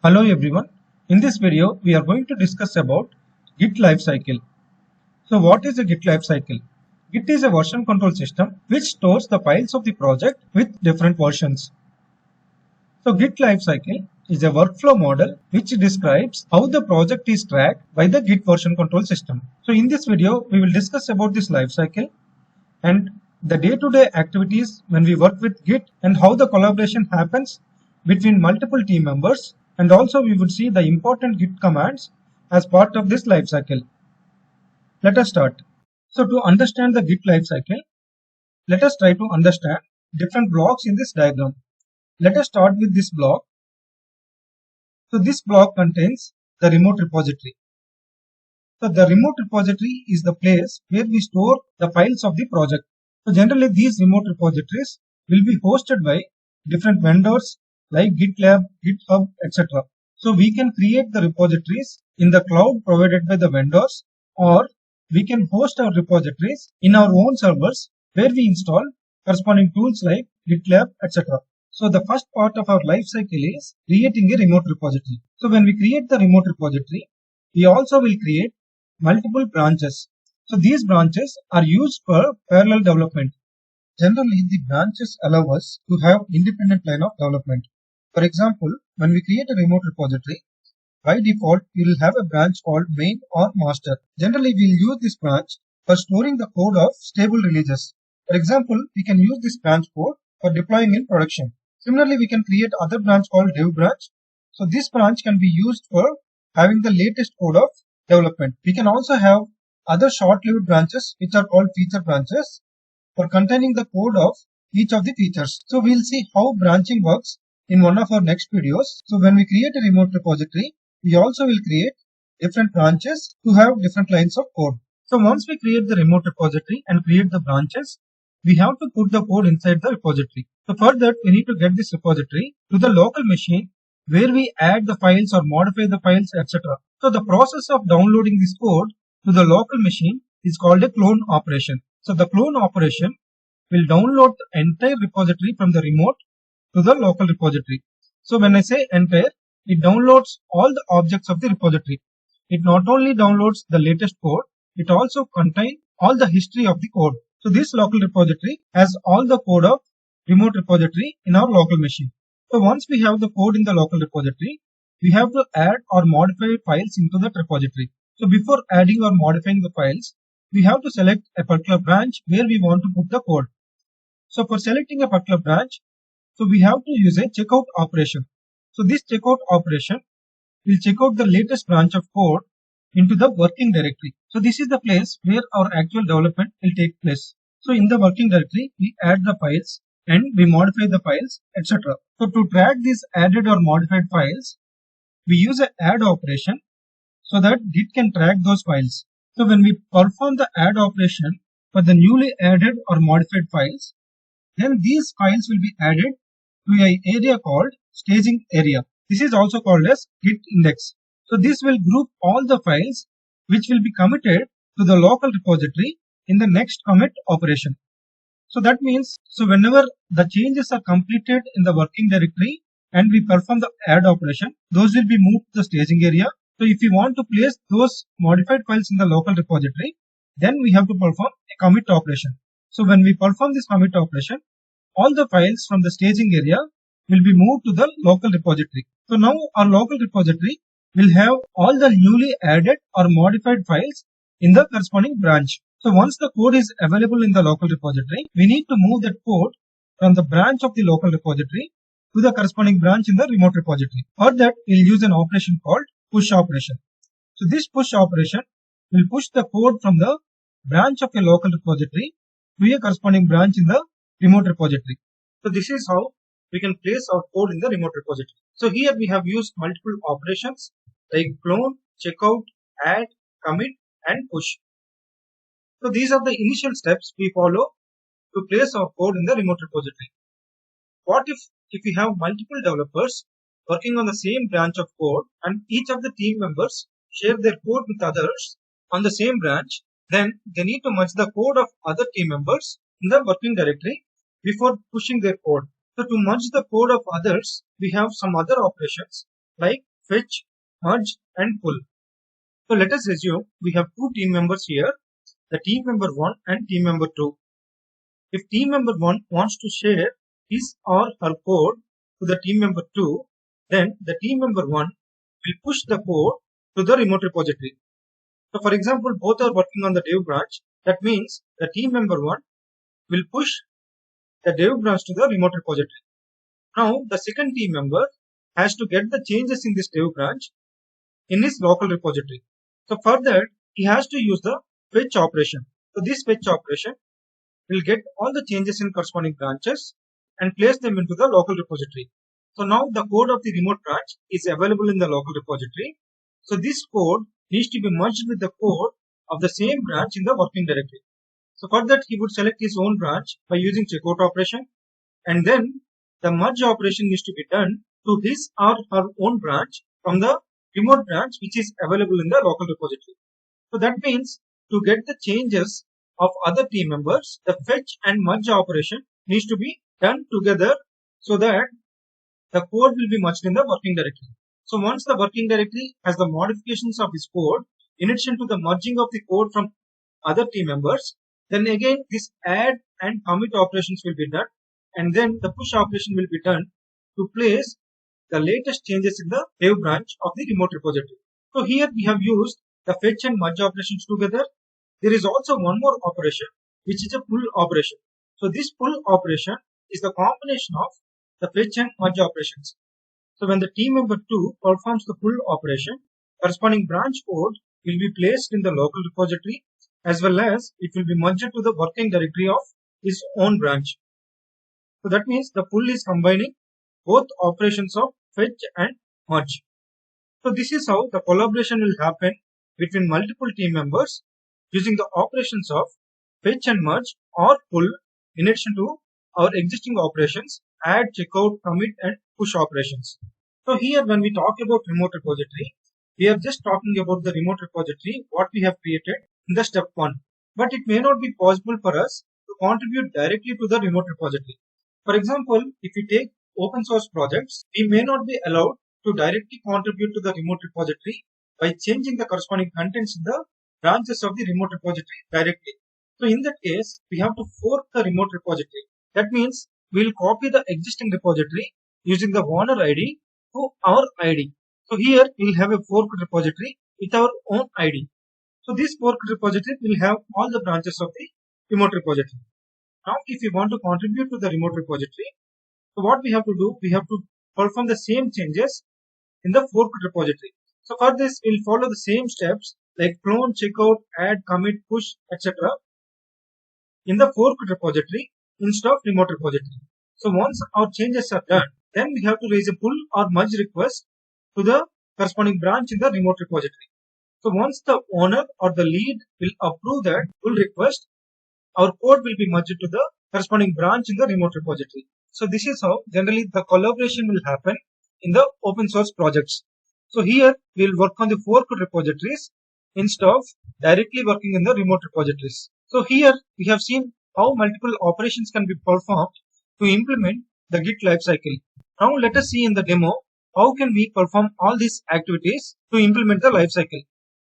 Hello everyone. In this video, we are going to discuss about Git lifecycle. So what is a Git lifecycle? Git is a version control system which stores the files of the project with different versions. So Git lifecycle is a workflow model which describes how the project is tracked by the Git version control system. So in this video, we will discuss about this lifecycle and the day-to-day activities when we work with Git and how the collaboration happens between multiple team members, and also we would see the important Git commands as part of this lifecycle. Let us start. So to understand the Git lifecycle, let us try to understand different blocks in this diagram. Let us start with this block. So this block contains the remote repository. So the remote repository is the place where we store the files of the project. So generally these remote repositories will be hosted by different vendors like GitLab, GitHub, etc. So we can create the repositories in the cloud provided by the vendors, or we can host our repositories in our own servers where we install corresponding tools like GitLab, etc. So the first part of our life cycle is creating a remote repository. So when we create the remote repository, we also will create multiple branches. So these branches are used for parallel development. Generally, the branches allow us to have independent line of development. For example, when we create a remote repository, by default, we will have a branch called main or master. Generally, we will use this branch for storing the code of stable releases. For example, we can use this branch code for deploying in production. Similarly, we can create other branch called dev branch. So this branch can be used for having the latest code of development. We can also have other short-lived branches which are called feature branches for containing the code of each of the features. So we'll see how branching works in one of our next videos. So when we create a remote repository, we also will create different branches to have different lines of code. So once we create the remote repository and create the branches, we have to put the code inside the repository. So for that, we need to get this repository to the local machine where we add the files or modify the files, etc. So the process of downloading this code to the local machine is called a clone operation. So the clone operation will download the entire repository from the remote to the local repository. So when I say entire, it downloads all the objects of the repository. It not only downloads the latest code, it also contains all the history of the code. So this local repository has all the code of remote repository in our local machine. So once we have the code in the local repository, we have to add or modify files into that repository. So before adding or modifying the files, we have to select a particular branch where we want to put the code. So for selecting a particular branch, so we have to use a checkout operation. So this checkout operation will check out the latest branch of code into the working directory. So this is the place where our actual development will take place. So in the working directory, we add the files and we modify the files, etc. So to track these added or modified files, we use an add operation so that Git can track those files. So when we perform the add operation for the newly added or modified files, then these files will be added to an area called staging area. This is also called as Git index. So this will group all the files which will be committed to the local repository in the next commit operation. So that means, so whenever the changes are completed in the working directory and we perform the add operation, those will be moved to the staging area. So if we want to place those modified files in the local repository, then we have to perform a commit operation. So when we perform this commit operation, all the files from the staging area will be moved to the local repository. So now our local repository will have all the newly added or modified files in the corresponding branch. So once the code is available in the local repository, we need to move that code from the branch of the local repository to the corresponding branch in the remote repository. For that, we'll use an operation called push operation. So this push operation will push the code from the branch of a local repository to a corresponding branch in the remote repository. So this is how we can place our code in the remote repository. So here we have used multiple operations like clone, checkout, add, commit, and push. So these are the initial steps we follow to place our code in the remote repository. What if we have multiple developers working on the same branch of code and each of the team members share their code with others on the same branch? Then they need to merge the code of other team members in the working directory before pushing their code. So to merge the code of others, we have some other operations like fetch, merge and pull. So let us assume we have two team members here, the team member 1 and team member 2. If team member 1 wants to share his or her code to the team member 2, then the team member 1 will push the code to the remote repository. So for example, both are working on the dev branch. That means the team member 1 will push the dev branch to the remote repository. Now the second team member has to get the changes in this dev branch in his local repository. So for that, he has to use the fetch operation. So this fetch operation will get all the changes in corresponding branches and place them into the local repository. So now the code of the remote branch is available in the local repository. So this code needs to be merged with the code of the same branch in the working directory. So for that, he would select his own branch by using checkout operation, and then the merge operation needs to be done to his or her own branch from the remote branch which is available in the local repository. So that means to get the changes of other team members, the fetch and merge operation needs to be done together so that the code will be merged in the working directory. So once the working directory has the modifications of its code, in addition to the merging of the code from other team members, then again this add and commit operations will be done, and then the push operation will be done to place the latest changes in the dev branch of the remote repository. So here we have used the fetch and merge operations together. There is also one more operation which is a pull operation. So this pull operation is the combination of the fetch and merge operations. So when the team member 2 performs the pull operation, corresponding branch code will be placed in the local repository as well as it will be merged to the working directory of his own branch. So that means the pull is combining both operations of fetch and merge. So this is how the collaboration will happen between multiple team members using the operations of fetch and merge or pull in addition to our existing operations add, checkout, commit and push operations. So here when we talk about remote repository, we are just talking about the remote repository what we have created in the step 1. But it may not be possible for us to contribute directly to the remote repository. For example, if we take open source projects, we may not be allowed to directly contribute to the remote repository by changing the corresponding contents in the branches of the remote repository directly. So in that case, we have to fork the remote repository. That means we will copy the existing repository using the owner ID to our ID. So here we will have a forked repository with our own ID. So this forked repository will have all the branches of the remote repository. Now if we want to contribute to the remote repository, so what we have to do, we have to perform the same changes in the forked repository. So for this, we'll follow the same steps like clone, checkout, add, commit, push, etc. in the forked repository instead of remote repository. So once our changes are done, then we have to raise a pull or merge request to the corresponding branch in the remote repository. So once the owner or the lead will approve that pull request, our code will be merged to the corresponding branch in the remote repository. So this is how generally the collaboration will happen in the open source projects. So here we will work on the forked repositories instead of directly working in the remote repositories. So here we have seen how multiple operations can be performed to implement the Git lifecycle. Now let us see in the demo how can we perform all these activities to implement the lifecycle.